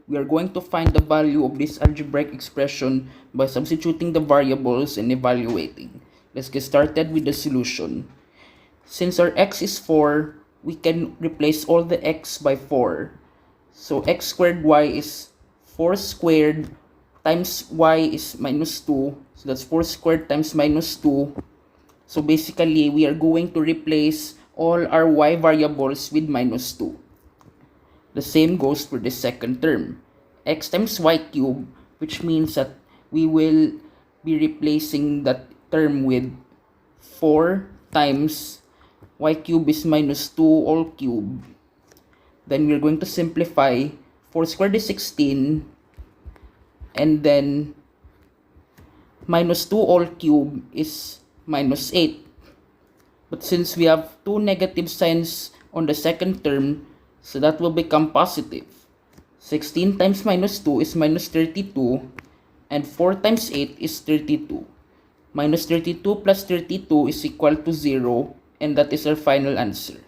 we are going to find the value of this algebraic expression by substituting the variables and evaluating. Let's get started with the solution. Since our x is 4, we can replace all the x by 4. So x squared y is 4 squared times y is minus 2. So that's 4 squared times minus 2. So basically, we are going to replace all our y variables with minus 2. The same goes for the second term. X times y cubed, which means that we will be replacing that term with 4 times y cubed is minus 2 all cubed. Then we're going to simplify. 4 squared is 16. And then minus 2 all cubed is minus 8. But since we have two negative signs on the second term, so that will become positive. 16 times minus 2 is minus 32. And 4 times 8 is 32. Minus 32 plus 32 is equal to 0. And that is our final answer.